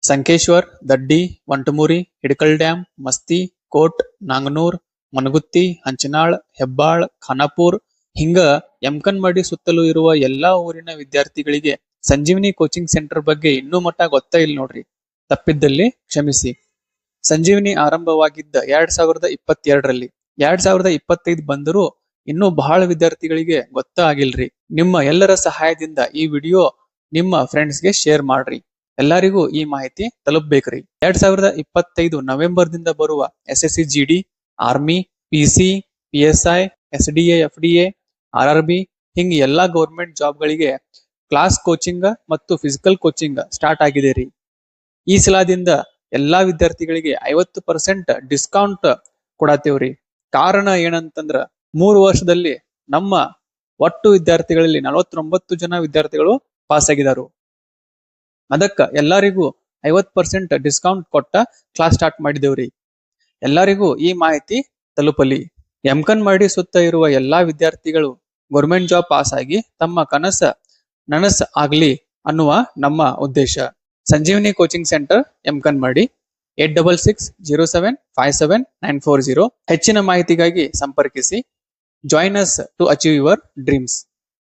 ಸಂಕೇಶ್ವರ್, ದಡ್ಡಿ, Vantamuri, Hidkal dam, ಮಸ್ತಿ, coat, ನಾಂಗನೂರ್, ಮನಗುತ್ತಿ, Hanchanal, Hebbal, Khanapur ಹಿಂಗ ಯಮಕನ್ಮಡಿ ಸುತ್ತಲೂ ಇರುವ ಎಲ್ಲಾ ಊರಿನ ವಿದ್ಯಾರ್ಥಿಗಳಿಗೆ ಸಂಜೀವಿನಿ ಕೋಚಿಂಗ್ ಸೆಂಟರ್ ಬಗ್ಗೆ ಇನ್ನೂ ಮಟ್ಟ ಗೊತ್ತಾ ಇಲ್ಲ ನೋಡ್ರಿ. ತಪ್ಪಿದ್ದಲ್ಲಿ ಕ್ಷಮಿಸಿ. ಸಂಜೀವಿನಿ ಆರಂಭವಾಗಿದ್ದ 2022ರಲ್ಲಿ 2025 ಬಂದರೂ ಇನ್ನೂ ಬಹಳ ವಿದ್ಯಾರ್ಥಿಗಳಿಗೆ ಗೊತ್ತಾ ಆಗಿಲ್ರಿ. ನಿಮ್ಮ ಎಲ್ಲರ ಸಹಾಯದಿಂದ ಈ ವಿಡಿಯೋ ನಿಮ್ಮ ಫ್ರೆಂಡ್ಸ್ಗೆ ಶೇರ್ ಮಾಡ್ರಿ. ಎಲ್ಲರಿಗೂ ಈ ಮಾಹಿತಿ ತಲುಪಬೇಕ್ರಿ. 2025 ನವೆಂಬರ್ದಿಂದ ಬರುವ SSC GD, army, PC, PSI, SDA, FDA, RRB ಹಿಂಗ್ ಎಲ್ಲಾ ಗೌರ್ಮೆಂಟ್ ಜಾಬ್ಗಳಿಗೆ ಕ್ಲಾಸ್ ಕೋಚಿಂಗ್ ಮತ್ತು ಫಿಸಿಕಲ್ ಕೋಚಿಂಗ್ ಸ್ಟಾರ್ಟ್ ಆಗಿದೆ ರೀ. ಈ ಸಲಾದಿಂದ ಎಲ್ಲಾ ವಿದ್ಯಾರ್ಥಿಗಳಿಗೆ 50% ಡಿಸ್ಕೌಂಟ್ ಕೊಡತ್ತೇವ್ರಿ. ಕಾರಣ ಏನಂತಂದ್ರ 3 ವರ್ಷದಲ್ಲಿ ನಮ್ಮ ಒಟ್ಟು ವಿದ್ಯಾರ್ಥಿಗಳಲ್ಲಿ 49 ಜನ ವಿದ್ಯಾರ್ಥಿಗಳು ಪಾಸ್ ಆಗಿದಾರು. ಅದಕ್ಕ ಎಲ್ಲರಿಗೂ 50% ಡಿಸ್ಕೌಂಟ್ ಕೊಟ್ಟ ಕ್ಲಾಸ್ ಸ್ಟಾರ್ಟ್ ಮಾಡಿದೇವ್ರಿ. ಎಲ್ಲರಿಗೂ ಈ ಮಾಹಿತಿ ತಲುಪಲಿ. ಯಮಕನ್ಮಡಿ ಸುತ್ತ ಇರುವ ಎಲ್ಲಾ ವಿದ್ಯಾರ್ಥಿಗಳು ಗೌರ್ಮೆಂಟ್ ಜಾಬ್ ಪಾಸ್ ಆಗಿ ತಮ್ಮ ಕನಸ ನನಸ ಆಗ್ಲಿ ಅನ್ನುವ ನಮ್ಮ ಉದ್ದೇಶ. Sanjeevini coaching centre Yamakanmardi 8660757940. ಹೆಚ್ಚಿನ ಮಾಹಿತಿಗಾಗಿ ಸಂಪರ್ಕಿಸಿ. Join us to achieve your dreams.